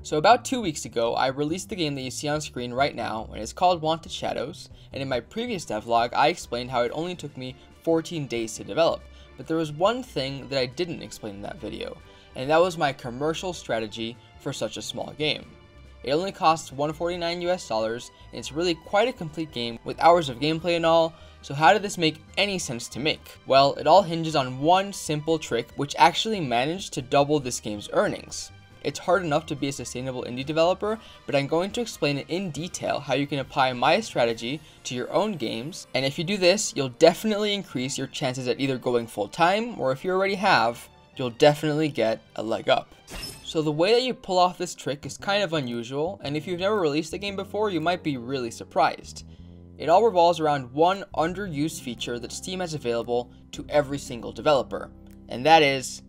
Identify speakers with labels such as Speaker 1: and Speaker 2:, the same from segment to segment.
Speaker 1: So about 2 weeks ago, I released the game that you see on screen right now, and it's called Wanted Shadows, and in my previous devlog, I explained how it only took me 14 days to develop, but there was one thing that I didn't explain in that video, and that was my commercial strategy for such a small game. It only costs $149 US, and it's really quite a complete game with hours of gameplay and all, so how did this make any sense to make? Well, it all hinges on one simple trick which actually managed to double this game's earnings. It's hard enough to be a sustainable indie developer, but I'm going to explain it in detail how you can apply my strategy to your own games, and if you do this, you'll definitely increase your chances at either going full time, or if you already have, you'll definitely get a leg up. So the way that you pull off this trick is kind of unusual, and if you've never released a game before, you might be really surprised. It all revolves around one underused feature that Steam has available to every single developer, and that is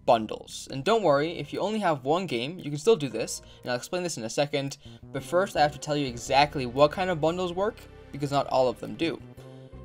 Speaker 1: bundles. And don't worry, if you only have one game, you can still do this, and I'll explain this in a second, but first I have to tell you exactly what kind of bundles work, because not all of them do.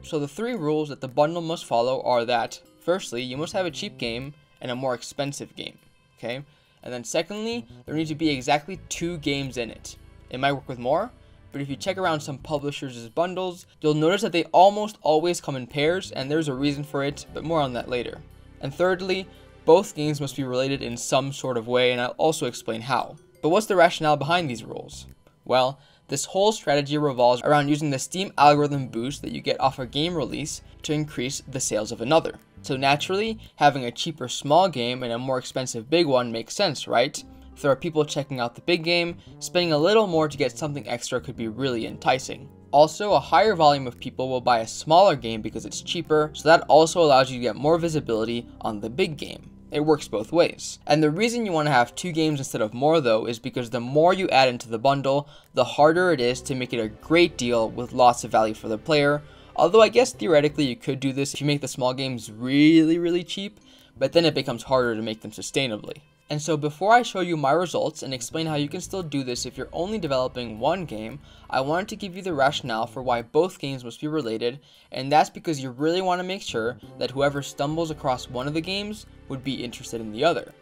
Speaker 1: So the 3 rules that the bundle must follow are that, firstly, you must have a cheap game and a more expensive game, okay? And then secondly, there need to be exactly 2 games in it. It might work with more, but if you check around some publishers' bundles, you'll notice that they almost always come in pairs, and there's a reason for it, but more on that later. And thirdly, both games must be related in some sort of way, and I'll also explain how. But what's the rationale behind these rules? Well, this whole strategy revolves around using the Steam algorithm boost that you get off a game release to increase the sales of another. So naturally, having a cheaper small game and a more expensive big one makes sense, right? If there are people checking out the big game, spending a little more to get something extra could be really enticing. Also, a higher volume of people will buy a smaller game because it's cheaper, so that also allows you to get more visibility on the big game. It works both ways. And the reason you want to have 2 games instead of more though is because the more you add into the bundle, the harder it is to make it a great deal with lots of value for the player. Although I guess theoretically you could do this if you make the small games really cheap, but then it becomes harder to make them sustainably. And so before I show you my results and explain how you can still do this if you're only developing one game, I wanted to give you the rationale for why both games must be related, and that's because you really want to make sure that whoever stumbles across one of the games would be interested in the other.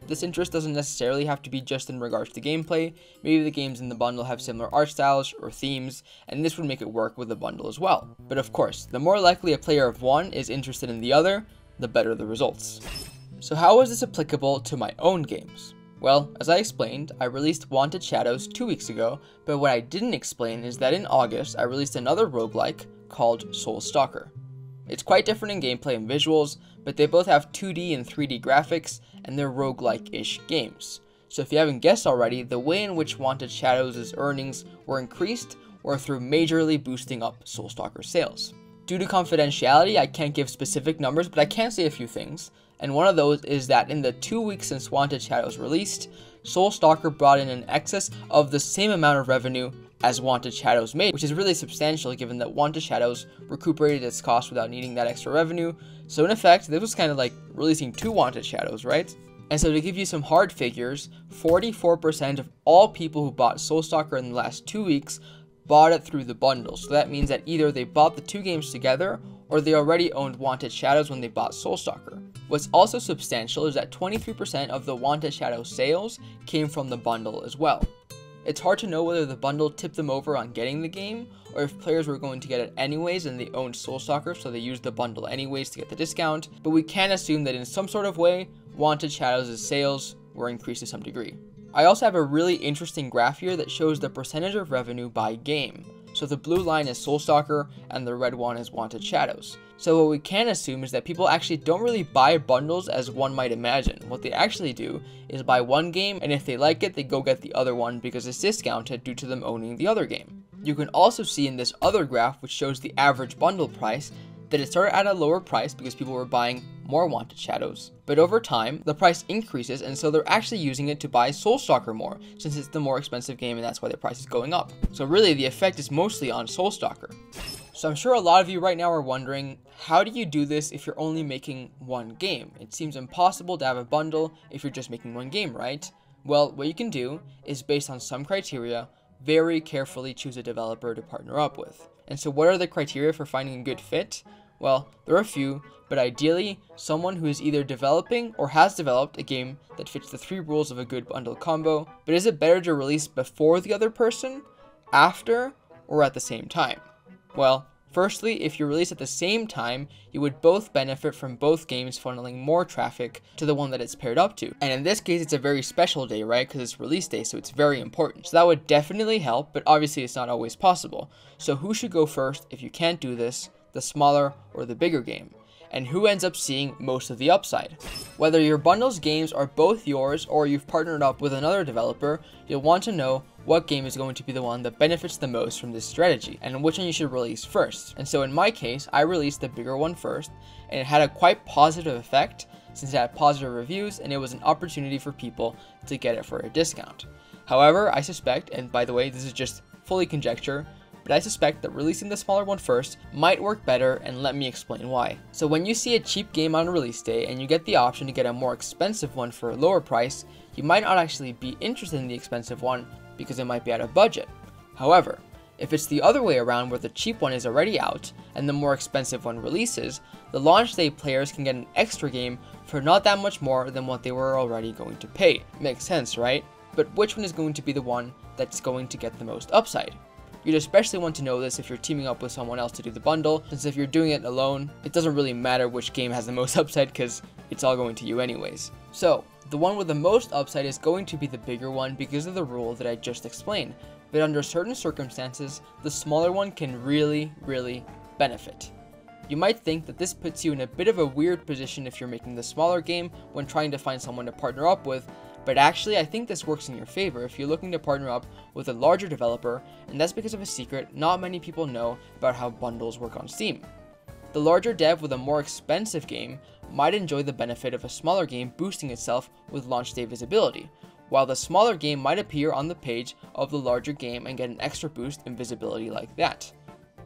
Speaker 1: This interest doesn't necessarily have to be just in regards to gameplay. Maybe the games in the bundle have similar art styles or themes, and this would make it work with the bundle as well. But of course, the more likely a player of one is interested in the other, the better the results. So how is this applicable to my own games? Well, as I explained, I released Wanted Shadows 2 weeks ago, but what I didn't explain is that in August, I released another roguelike called Soul Stalker. It's quite different in gameplay and visuals, but they both have 2D and 3D graphics, and they're roguelike-ish games. So if you haven't guessed already, the way in which Wanted Shadows' earnings were increased were through majorly boosting up Soul Stalker sales. Due to confidentiality, I can't give specific numbers, but I can say a few things. And one of those is that in the 2 weeks since Wanted Shadows released, Soul Stalker brought in an excess of the same amount of revenue as Wanted Shadows made, which is really substantial given that Wanted Shadows recuperated its cost without needing that extra revenue. So in effect, this was kind of like releasing 2 Wanted Shadows, right? And so to give you some hard figures, 44% of all people who bought Soul Stalker in the last 2 weeks bought it through the bundle. So that means that either they bought the 2 games together, or they already owned Wanted Shadows when they bought Soul Stalker. What's also substantial is that 23% of the Wanted Shadows sales came from the bundle as well. It's hard to know whether the bundle tipped them over on getting the game, or if players were going to get it anyways and they owned Soul Stalker, so they used the bundle anyways to get the discount, but we can assume that in some sort of way, Wanted Shadows' sales were increased to some degree. I also have a really interesting graph here that shows the percentage of revenue by game. So the blue line is Soul Stalker and the red one is Wanted Shadows. So what we can assume is that people actually don't really buy bundles as one might imagine. What they actually do is buy one game, and if they like it, they go get the other one because it's discounted due to them owning the other game. You can also see in this other graph, which shows the average bundle price, that it started at a lower price because people were buying more Wanted Shadows. But over time, the price increases, and so they're actually using it to buy Soul Stalker more, since it's the more expensive game and that's why the price is going up. So really, the effect is mostly on Soul Stalker. So I'm sure a lot of you right now are wondering, how do you do this if you're only making one game? It seems impossible to have a bundle if you're just making one game, right? Well, what you can do is, based on some criteria, very carefully choose a developer to partner up with. And so what are the criteria for finding a good fit? Well, there are a few, but ideally, someone who is either developing or has developed a game that fits the 3 rules of a good bundle combo. But is it better to release before the other person, after, or at the same time? Well, firstly, if you release at the same time, you would both benefit from both games funneling more traffic to the one that it's paired up to. And in this case, it's a very special day, right? Because it's release day, so it's very important. So that would definitely help, but obviously it's not always possible. So who should go first if you can't do this, the smaller or the bigger game? And who ends up seeing most of the upside? Whether your bundles games are both yours or you've partnered up with another developer, you'll want to know what game is going to be the one that benefits the most from this strategy, and which one you should release first. And so in my case, I released the bigger one first, and it had a quite positive effect since it had positive reviews and it was an opportunity for people to get it for a discount. However, I suspect, and by the way, this is just fully conjecture, but I suspect that releasing the smaller one first might work better, and let me explain why. So when you see a cheap game on release day and you get the option to get a more expensive one for a lower price, you might not actually be interested in the expensive one because it might be out of budget. However, if it's the other way around where the cheap one is already out and the more expensive one releases, the launch day players can get an extra game for not that much more than what they were already going to pay. Makes sense, right? But which one is going to be the one that's going to get the most upside? You'd especially want to know this if you're teaming up with someone else to do the bundle, since if you're doing it alone, it doesn't really matter which game has the most upside because it's all going to you anyways. So, the one with the most upside is going to be the bigger one because of the rule that I just explained, but under certain circumstances, the smaller one can really benefit. You might think that this puts you in a bit of a weird position if you're making the smaller game when trying to find someone to partner up with, but actually I think this works in your favor if you're looking to partner up with a larger developer, and that's because of a secret not many people know about how bundles work on Steam. The larger dev with a more expensive game might enjoy the benefit of a smaller game boosting itself with launch day visibility, while the smaller game might appear on the page of the larger game and get an extra boost in visibility like that.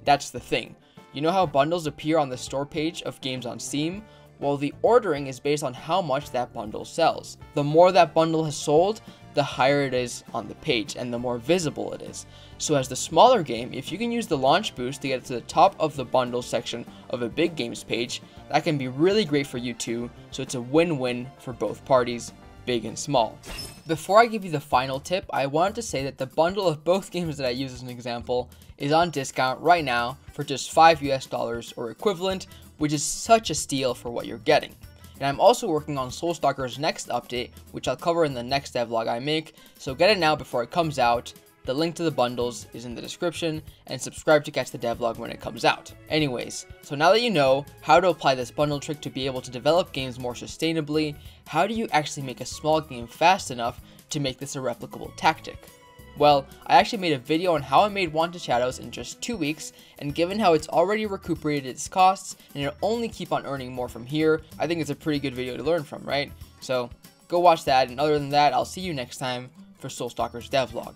Speaker 1: That's the thing. You know how bundles appear on the store page of games on Steam? Well, the ordering is based on how much that bundle sells. The more that bundle has sold, the higher it is on the page and the more visible it is. So as the smaller game, if you can use the launch boost to get to the top of the bundle section of a big games page, that can be really great for you too, so it's a win-win for both parties, big and small. Before I give you the final tip, I wanted to say that the bundle of both games that I use as an example is on discount right now for just $5 US or equivalent, which is such a steal for what you're getting. And I'm also working on Soulstalker's next update, which I'll cover in the next devlog I make, so get it now before it comes out. The link to the bundles is in the description, and subscribe to catch the devlog when it comes out. Anyways, so now that you know how to apply this bundle trick to be able to develop games more sustainably, how do you actually make a small game fast enough to make this a replicable tactic? Well, I actually made a video on how I made Wanted Shadows in just 2 weeks, and given how it's already recuperated its costs, and it'll only keep on earning more from here, I think it's a pretty good video to learn from, right? So, go watch that, and other than that, I'll see you next time for Soulstalker's devlog.